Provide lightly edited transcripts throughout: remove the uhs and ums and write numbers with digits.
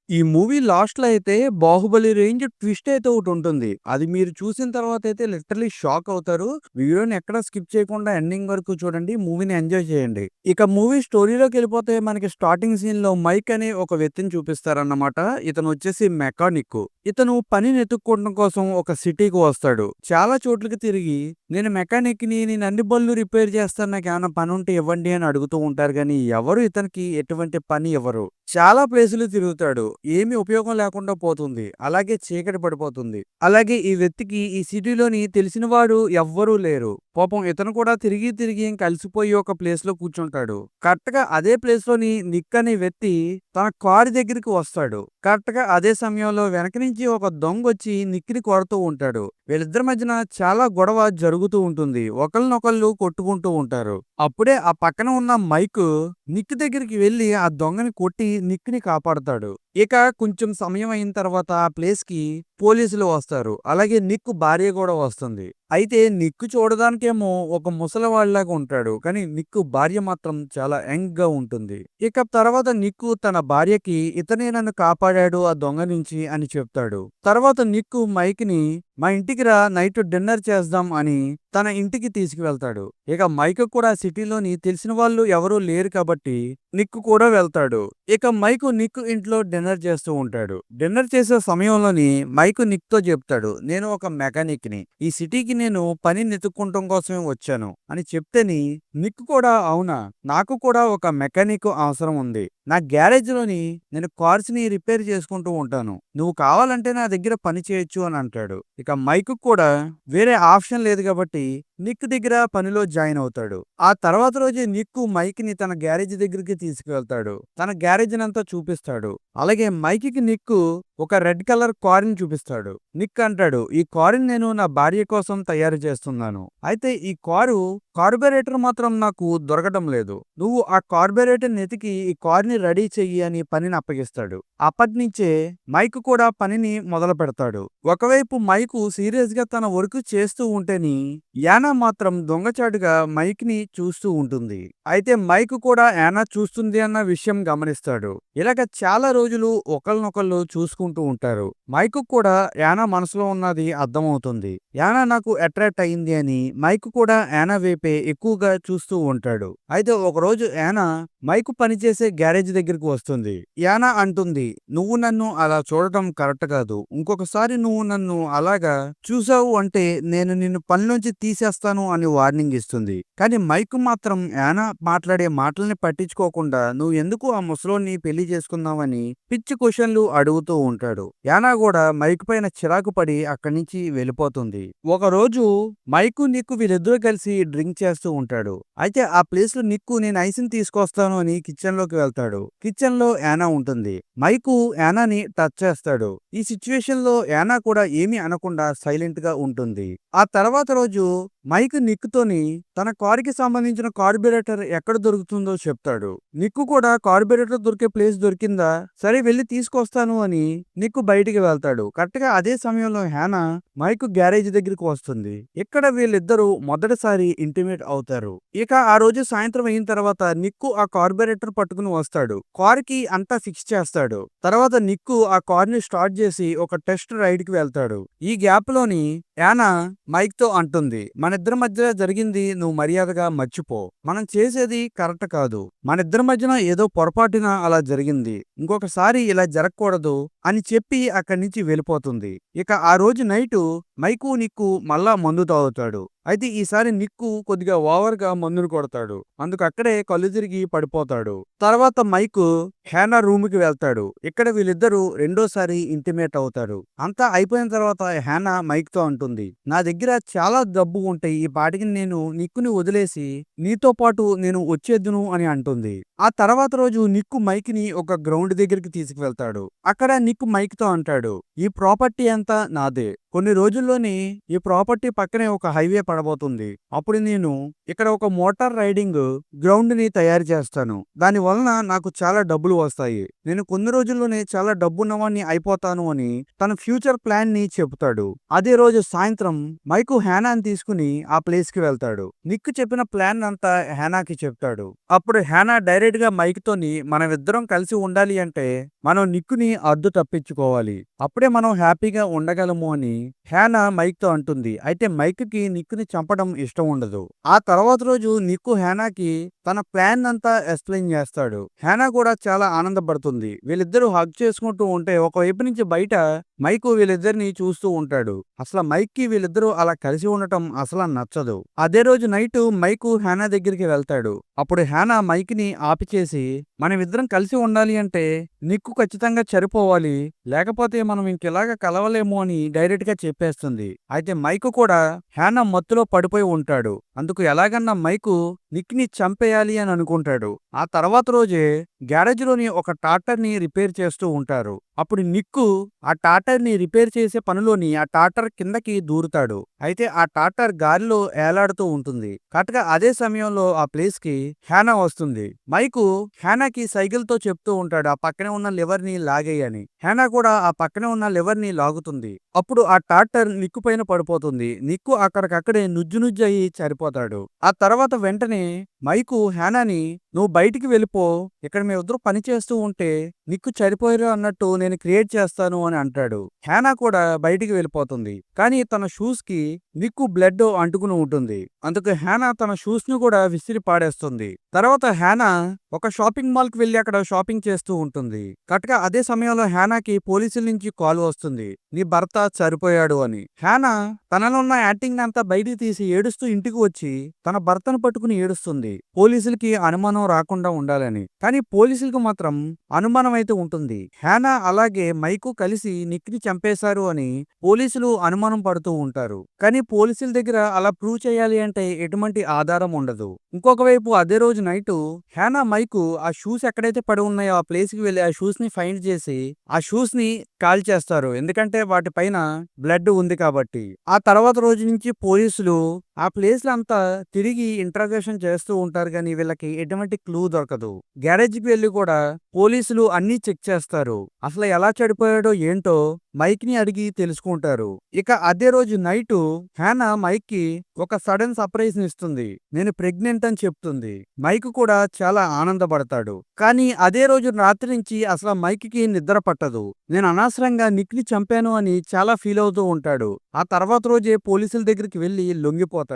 ఈ మూవీ లాస్ట్‌లో అయితే 'బాహుబలి' రేంజ్ ట్విస్ట్ అయితే ఒకటుంటుంది. అది మీరు చూసిన తర్వాత అయితే లిటరల్లీ షాక్ అవుతారు. వీడియోని ఎక్కడ స్కిప్ చేయకుండా ఎండింగ్ వరకు చూడండి. మూవీని ఎంజాయ్ చేయండి. ఇక మూవీ స్టోరీలోకెళ్ళిపోతే మనకి స్టార్టింగ్ సీన్‌లో మైక్ అనే ఒక వ్యక్తిని చూపిస్తారన్నమాట. ఇతను వచ్చేసి మెకానిక్కు. ఇతను పనిని ఎతుక్కోవడం కోసం ఒక సిటీకి వస్తాడు. చాలా చోట్లకి తిరిగి నేను మెకానిక్‌ని, నేను అన్ని బండ్లు రిపేర్ చేస్తాను. నాకేమన్నా పనుంటే ఇవ్వండి అని అడుగుతూ ఉంటారు గానీ, ఎవరు ఇతనికి ఎటువంటి పని ఇవ్వరు. చాలా ప్లేసులు తిరుగుతాడు. ఏమి ఉపయోగం లేకుండా పోతుంది. అలాగే చీకటి పడిపోతుంది. అలాగే ఈ వ్యక్తికి ఈ సిటీలోని తెలిసిన వారు ఎవ్వరూ లేరు. పాపం ఇతను కూడా తిరిగి తిరిగి ఇంక అలసిపోయి ఒక ప్లేస్‌లో కూర్చుంటాడు. కరెక్ట్‌గా అదే ప్లేస్‌లోని నిక్ అనే వ్యక్తి తన కారు దగ్గరికి వస్తాడు. కరెక్ట్‌గా అదే సమయంలో వెనక నుంచి ఒక దొంగొచ్చి నిక్‌ని కొడుతూ ఉంటాడు. వీళ్ళిద్దరి మధ్యన చాలా గొడవ జరుగుతూ ఉంటుంది. ఒకళ్ళనొకళ్ళు కొట్టుకుంటూ ఉంటారు. అప్పుడే ఆ పక్కన ఉన్న మైకు నిక్ దగ్గరికి వెళ్లి ఆ దొంగని కొట్టి నిక్‌ని కాపాడతాడు. ఇక కొంచెం సమయం అయిన తర్వాత ఆ ప్లేస్‌కి పోలీసులు వస్తారు. అలాగే నిక్ భార్య కూడా వస్తుంది. అయితే నిక్ చూడడానికేమో ఒక ముసలివాడిలాగా ఉంటాడు. కానీ నిక్ భార్య మాత్రం చాలా యంగ్‌గా ఉంటుంది. ఇక తర్వాత నిక్ తన భార్యకి ఇతనే నన్ను కాపాడాడు ఆ దొంగ నుంచి అని చెప్తాడు. తర్వాత నిక్ మైక్‌ని మా ఇంటికి రా నైట్ డిన్నర్ చేద్దాం అని తన ఇంటికి తీసుకువెళ్తాడు. ఇక మైక్ కూడా సిటీలోని తెలిసిన వాళ్ళు ఎవరూ లేరు కాబట్టి నిక్ కూడా వెళ్తాడు. ఇక మైకు నిక్ ఇంట్లో డిన్నర్ చేస్తూ ఉంటాడు. డిన్నర్ చేసే సమయంలోని మైకు నిక్‌తో చెప్తాడు. నేను ఒక మెకానిక్‌ని. ఈ సిటీకి నేను పనిని వెతుక్కుంటం కోసమే వచ్చాను అని చెప్తేని నిక్ కూడా అవునా? నాకు కూడా ఒక మెకానిక్ అవసరం ఉంది. నా గ్యారేజ్‌లోని నేను కార్స్‌ని రిపేర్ చేసుకుంటూ ఉంటాను. నువ్వు కావాలంటే నా దగ్గర పని చేయొచ్చు అని అంటాడు. ఇక మైక్ కూడా వేరే ఆప్షన్ లేదు కాబట్టి నిక్ దగ్గర పనిలో జాయిన్ అవుతాడు. ఆ తర్వాత రోజే నిక్ మైక్‌ని తన గ్యారేజ్ దగ్గరికి తీసుకువెళ్తాడు. తన గ్యారేజ్‌నంతా చూపిస్తాడు. అలాగే మైక్‌కి నిక్ ఒక రెడ్ కలర్ కారుని చూపిస్తాడు. నిక్ అంటాడు, "ఈ కారుని నేను నా భార్య కోసం తయారు చేస్తున్నాను. అయితే ఈ కారు కార్బొరేటర్ మాత్రం నాకు దొరకడం లేదు. నువ్వు ఆ కార్బొరేటర్‌ని ఎతికి ఈ కారుని రెడీ చెయ్యి" అని పనిని అప్పగిస్తాడు. అప్పటినుంచే మైక్ కూడా పనిని మొదలుపెడతాడు. ఒకవైపు మైకు సీరియస్‌గా తన వర్క్ చేస్తూ ఉంటేని యానా మాత్రం దొంగచాటుగా మైక్‌ని చూస్తూ ఉంటుంది. అయితే మైక్ కూడా యానా చూస్తుంది అన్న విషయం గమనిస్తాడు. ఇలాగ చాలా రోజులు ఒకళ్ళనొకళ్ళు చూసుకుంటూ ఉంటారు. మైక్ కూడా యానా మనసులో ఉన్నది అర్థమవుతుంది. యానా నాకు అట్రాక్ట్ అయింది అని మైక్ కూడా యానా వైపే ఎక్కువగా చూస్తూ ఉంటాడు. అయితే ఒకరోజు యానా మైక్ పనిచేసే గ్యారేజ్ దగ్గరికి వస్తుంది. యానా అంటుంది, "నువ్వు నన్ను అలా చూడటం కరెక్ట్ కాదు. ఇంకొకసారి నువ్వు నన్ను అలాగా చూసావు అంటే నేను నిన్ను పనిలోంచి తీసేస్తాను" అని వార్నింగ్ ఇస్తుంది. కానీ మైక్ మాత్రం యానా మాట్లాడే మాటల్ని పట్టించుకోకుండా నువ్వు ఎందుకు ఆ ముసలోడిని పెళ్లి చేసుకున్నావని పిచ్చి క్వశ్చన్లు అడుగుతూ ఉంటాడు. యానా కూడా మైక్ పైన చిరాకు పడి అక్కడి నుంచి వెళ్ళిపోతుంది. ఒకరోజు మైకు నిక్కు వీరిద్దరూ కలిసి డ్రింక్ చేస్తూ ఉంటాడు. అయితే ఆ ప్లేస్ లో నిక్కు నేను ఐస్‌ని తీసుకొస్తాను అని కిచెన్ లోకి వెళ్తాడు. కిచెన్ లో యానా ఉంటుంది. మైకు యానాని టచ్ చేస్తాడు. ఈ సిచ్యువేషన్ లో యానా కూడా ఏమీ అనకుండా సైలెంట్ గా ఉంటుంది. ఆ తర్వాత రోజు మైక్ నిక్కుతోని తన కారుకి సంబంధించిన కార్బొరేటర్ ఎక్కడ దొరుకుతుందో చెప్తాడు. నిక్కు కూడా కార్బొరేటర్ దొరికే ప్లేస్ దొరికిందా? సరే వెళ్లి తీసుకొస్తాను అని నిక్కు బయటికి వెళ్తాడు. కరెక్ట్ గా అదే సమయంలో హ్యానా మైక్ గ్యారేజ్ దగ్గరికి వస్తుంది. ఇక్కడ వీళ్ళిద్దరూ మొదటిసారి ఇంటిమేట్ అవుతారు. ఇక ఆ రోజు సాయంత్రం అయిన తర్వాత నిక్కు ఆ కార్బొరేటర్ పట్టుకుని వస్తాడు. కారుకి అంతా ఫిక్స్ చేస్తాడు. తర్వాత నిక్కు ఆ కార్ని స్టార్ట్ చేసి ఒక టెస్ట్ రైడ్ కి వెళ్తాడు. ఈ గ్యాప్ లోని యానా మైక్ తో అంటుంది, "మనిద్దరి మధ్య జరిగింది నువ్వు మర్యాదగా మర్చిపో. మనం చేసేది కరెక్ట్ కాదు. మనిద్దరి మధ్యన ఏదో పొరపాటున అలా జరిగింది. ఇంకొకసారి ఇలా జరగకూడదు" అని చెప్పి అక్కడి నుంచి వెళ్ళిపోతుంది. ఇక ఆ రోజు నైటు మైకు నిక్కు మళ్ళా మందు తాగుతాడు. అయితే ఈసారి నిక్కు కొద్దిగా ఓవర్‌గా మందును కొడతాడు. అందుకు అక్కడే కళ్ళు తిరిగి పడిపోతాడు. తర్వాత మైకు హ్యానా రూమ్‌కి వెళ్తాడు. ఇక్కడ వీళ్ళిద్దరూ రెండోసారి ఇంటిమేట్ అవుతారు. అంతా అయిపోయిన తర్వాత హ్యానా మైక్‌తో అంటుంది, "నా దగ్గర చాలా డబ్బు ఉంటే ఈ పాటికి నేను నిక్కుని వదిలేసి నీతో పాటు నేను వచ్చేద్దును" అని అంటుంది. ఆ తర్వాత రోజు నిక్కు మైక్‌ని ఒక గ్రౌండ్ దగ్గరికి తీసుకువెళ్తాడు. అక్కడ నిక్కు మైక్‌తో అంటాడు, "ఈ ప్రాపర్టీ అంతా నాదే. కొన్ని రోజుల్లోనే ఈ ప్రాపర్టీ పక్కనే ఒక హైవే పడబోతుంది. అప్పుడు నేను ఇక్కడ ఒక మోటార్ రైడింగ్ గ్రౌండ్ ని తయారు చేస్తాను. దాని వలన నాకు చాలా డబ్బులు వస్తాయి. నేను కొన్ని రోజుల్లోనే చాలా డబ్బున్నవాణ్ణి అయిపోతాను" అని తన ఫ్యూచర్ ప్లాన్ ని చెబుతాడు. అదే రోజు సాయంత్రం మైకు హ్యానాని తీసుకుని ఆ ప్లేస్ కి వెళ్తాడు. నిక్ చెప్పిన ప్లాన్ అంతా హ్యానాకి చెప్తాడు. అప్పుడు హ్యానా డైరెక్ట్ డైరెక్ట్‌గా మైక్‌తోని మనమిద్దరం కలిసి ఉండాలి అంటే మనం నిక్కుని అడ్డు తప్పించుకోవాలి. అప్పుడే మనం హ్యాపీగా ఉండగలము అని హ్యానా మైక్‌తో అంటుంది. అయితే మైక్‌కి నిక్కుని చంపడం ఇష్టం ఉండదు. ఆ తర్వాత రోజు నిక్కు హ్యానాకి తన ప్లాన్ అంతా ఎక్స్‌ప్లెయిన్ చేస్తాడు. హ్యానా కూడా చాలా ఆనందపడుతుంది. వీళ్ళిద్దరూ హగ్ చేసుకుంటూ ఉంటే ఒకవైపు నుంచి బయట మైకు వీళ్ళిద్దరిని చూస్తూ ఉంటాడు. అసల మైక్‌కి వీళ్ళిద్దరూ అలా కలిసి ఉండటం అసల నచ్చదు. అదే రోజు నైటు మైకు హ్యానా దగ్గరికి వెళ్తాడు. అప్పుడు హ్యానా మైక్‌ని ఆపిచేసి మనమిద్దరం కలిసి ఉండాలి అంటే నిక్కు ఖచ్చితంగా చనిపోవాలి. లేకపోతే మనం ఇంకిలాగ కలవలేము అని డైరెక్ట్‌గా చెప్పేస్తుంది. అయితే మైకు కూడా హ్యానా మత్తులో పడిపోయి ఉంటాడు. అందుకు ఎలాగన్నా మైకు నిక్‌ని చంపేయాలి అని అనుకుంటాడు. ఆ తర్వాత రోజే గ్యారేజ్‌లోని ఒక ట్రాక్టర్‌ని రిపేర్ చేస్తూ ఉంటారు. అప్పుడు నిక్కు ఆ ట్రాక్టర్‌ని రిపేర్ చేసే పనిలోని ఆ ట్రాక్టర్ కిందకి దూరుతాడు. అయితే ఆ ట్రాక్టర్ గాలిలో ఏలాడుతూ ఉంటుంది. కరెక్ట్‌గా అదే సమయంలో ఆ ప్లేస్‌కి హ్యానా వస్తుంది. మైకు హ్యానాకి సైగల్‌తో చెప్తూ ఉంటాడు. ఆ పక్కనే ఉన్న లివర్‌ని లాగేయని. హ్యానా కూడా ఆ పక్కనే ఉన్న లివర్‌ని లాగుతుంది. అప్పుడు ఆ ట్రాక్టర్ నిక్కు పైన పడిపోతుంది. నిక్కు అక్కడికక్కడే నుజ్జు నుజ్జయి చనిపోతాడు. ఆ తర్వాత వెంటనే మైకు హ్యానాని "నువ్వు బయటికి వెళ్ళిపో. ఇక్కడ మేమిద్దరం పని చేస్తూ ఉంటే నిక్కు చనిపోయారు అన్నట్టు నేను క్రియేట్ చేస్తాను" అని అంటాడు. హ్యానా కూడా బయటికి వెళ్ళిపోతుంది. కానీ తన షూస్‌కి నిక్కు బ్లడ్ అంటుకుని ఉంటుంది. అందుకు హ్యానా తన షూస్‌ని కూడా విసిరి పాడేస్తుంది. తర్వాత హ్యానా ఒక షాపింగ్ మాల్‌కి వెళ్లి అక్కడ షాపింగ్ చేస్తూ ఉంటుంది. కరెక్ట్‌గా అదే సమయంలో హ్యానాకి పోలీసుల నుంచి కాల్ వస్తుంది. "నీ భర్త చనిపోయాడు" అని. హ్యానా తనలో ఉన్న యాక్టింగ్ అంతా బయటికి తీసి ఏడుస్తూ ఇంటికి వచ్చి తన భర్తను పట్టుకుని ఏడుస్తుంది. పోలీసులకి అనుమానం రాకుండా ఉండాలని. కానీ పోలీసులకు మాత్రం అనుమానం అయితే ఉంటుంది. హ్యానా అలాగే మైకు కలిసి నిక్‌ని చంపేశారు అని పోలీసులు అనుమానం పడుతూ ఉంటారు. కానీ పోలీసుల దగ్గర అలా ప్రూవ్ చేయాలి అంటే ఎటువంటి ఆధారం ఉండదు. ఇంకొక వైపు అదే రోజు నైటు హ్యానా మైకు ఆ షూస్ ఎక్కడైతే పడి ఉన్నాయో ఆ ప్లేస్‌కి వెళ్లి ఆ షూస్‌ని ఫైండ్ చేసి ఆ షూస్‌ని కాల్చేస్తారు. ఎందుకంటే వాటి పైన బ్లడ్ ఉంది కాబట్టి. ఆ తర్వాత రోజు నుంచి పోలీసులు ఆ ప్లేస్‌లో అంతా తిరిగి ఇంట్రాగేషన్ చేస్తూ ఉంటారు గానీ వీళ్ళకి ఎటువంటి క్లూ దొరకదు. గ్యారేజ్‌కి వెళ్లి కూడా పోలీసులు అన్నీ చెక్ చేస్తారు. అసలు ఎలా చనిపోయాడో ఏంటో మైక్‌ని అడిగి తెలుసుకుంటారు. ఇక అదే రోజు నైటు హ్యానా మైక్‌కి ఒక సడెన్ సర్ప్రైజ్‌ని ఇస్తుంది. నేను ప్రెగ్నెంట్ అని చెప్తుంది. మైక్ కూడా చాలా ఆనందపడతాడు. కానీ అదే రోజు రాత్రి నుంచి అసలు మైక్‌కి నిద్ర పట్టదు. నేను అనవసరంగా నిక్‌ని చంపాను అని చాలా ఫీల్ అవుతూ ఉంటాడు. ఆ తర్వాత రోజే పోలీసుల దగ్గరికి వెళ్లి లొంగిపోతాడు.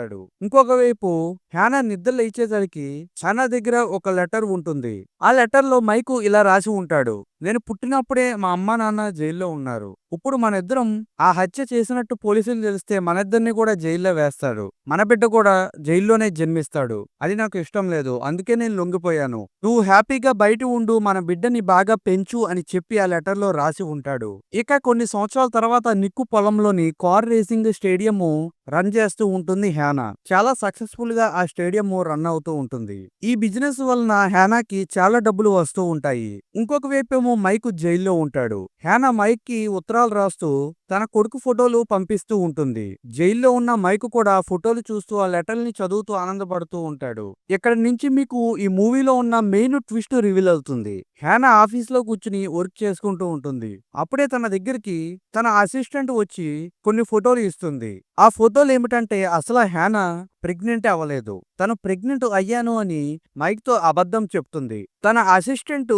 ఇంకొక వైపు హ్యానా నిద్ర లేచేసరికి హ్యానా దగ్గర ఒక లెటర్ ఉంటుంది. ఆ లెటర్‌లో మైకు ఇలా రాసి ఉంటాడు. నేను పుట్టినప్పుడే మా అమ్మా నాన్న జైల్లో ఉన్నారు. ఇప్పుడు మనిద్దరం ఆ హత్య చేసినట్టు పోలీసులు తెలిస్తే మనిద్దరిని కూడా జైల్లో వేస్తాడు. మన బిడ్డ కూడా జైల్లోనే జన్మిస్తాడు. అది నాకు ఇష్టం లేదు. అందుకే నేను లొంగిపోయాను. నువ్వు హ్యాపీగా బయట ఉండు. మన బిడ్డని బాగా పెంచు అని చెప్పి ఆ లెటర్‌లో రాసి ఉంటాడు. ఇక కొన్ని సంవత్సరాల తర్వాత నిక్కు పొలంలోని కార్ రేసింగ్ స్టేడియము రన్ చేస్తూ ఉంటుంది హ్యానా. చాలా సక్సెస్‌ఫుల్ గా ఆ స్టేడియము రన్ అవుతూ ఉంటుంది. ఈ బిజినెస్ వలన హ్యానాకి చాలా డబ్బులు వస్తూ ఉంటాయి. ఇంకొక వైపేమో మైకు జైల్లో ఉంటాడు. హ్యానా మైక్‌కి ఉత్తరాలు రాస్తూ తన కొడుకు ఫోటోలు పంపిస్తూ ఉంటుంది. జైల్లో ఉన్న మైకు కూడా ఫోటోలు చూస్తూ ఆ లెటర్‌ని చదువుతూ ఆనందపడుతూ ఉంటాడు. ఇక్కడి నుంచి మీకు ఈ మూవీలో ఉన్న మెయిన్ ట్విస్ట్ రివీల్ అవుతుంది. హ్యానా ఆఫీస్‌లో కూర్చుని వర్క్ చేసుకుంటూ ఉంటుంది. అప్పుడే తన దగ్గరికి తన అసిస్టెంట్ వచ్చి కొన్ని ఫోటోలు ఇస్తుంది. ఆ ఫోటోలు ఏమిటంటే అసలు హ్యానా ప్రెగ్నెంట్ అవ్వలేదు. తను ప్రెగ్నెంట్ అయ్యాను అని మైక్‌తో అబద్ధం చెప్తుంది. తన అసిస్టెంట్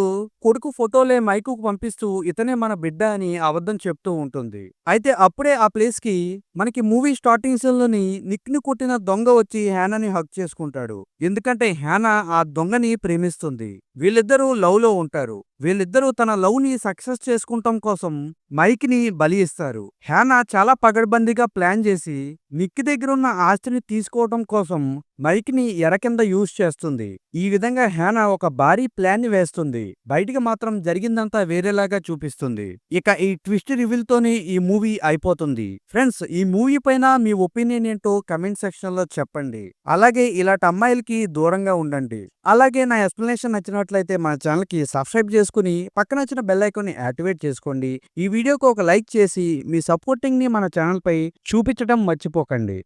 కొడుకు ఫోటోలే మైకుకు పంపిస్తూ ఇతనే మన బిడ్డ అని అబద్ధం చెప్తూ ఉంటుంది. అయితే అప్పుడే ఆ ప్లేస్‌కి మనకి మూవీ స్టార్టింగ్ సీన్‌లోని నిక్‌ని కొట్టిన దొంగ వచ్చి హ్యానాని హగ్ చేసుకుంటాడు. ఎందుకంటే హ్యానా ఆ దొంగని ప్రేమిస్తుంది. వీళ్ళిద్దరూ లవ్‌లో ఉంటారు. వీళ్ళిద్దరూ తన లవ్‌ని సక్సెస్ చేసుకుంటం కోసం మైక్‌ని బలి ఇస్తారు. హ్యానా చాలా పకడ్బందీగా ప్లాన్ చేసి నిక్కి దగ్గరున్న ఆస్తిని తీసుకోవటం కోసం మైక్‌ని ఎర కింద యూజ్ చేస్తుంది. ఈ విధంగా హ్యానా ఒక భారీ ప్లాన్‌ని వేస్తుంది. బయటికి మాత్రం జరిగిందంతా వేరేలాగా చూపిస్తుంది. ఇక ఈ ట్విస్ట్ రివీల్ తోనే ఈ మూవీ అయిపోతుంది. ఫ్రెండ్స్, ఈ మూవీ పైన మీ ఒపీనియన్ ఏంటో కమెంట్ సెక్షన్‌లో చెప్పండి. అలాగే ఇలాంటి అమ్మాయిలకి దూరంగా ఉండండి. అలాగే నా ఎక్స్‌ప్లనేషన్ నచ్చినట్లయితే మన ఛానల్‌కి సబ్స్క్రైబ్ చేసుకొని పక్కన వచ్చిన బెల్ ఐకాన్‌ని యాక్టివేట్ చేసుకోండి. ఈ వీడియోకి ఒక లైక్ చేసి మీ సపోర్టింగ్‌ని మన ఛానల్‌పై చూపించడం మర్చిపోకండి.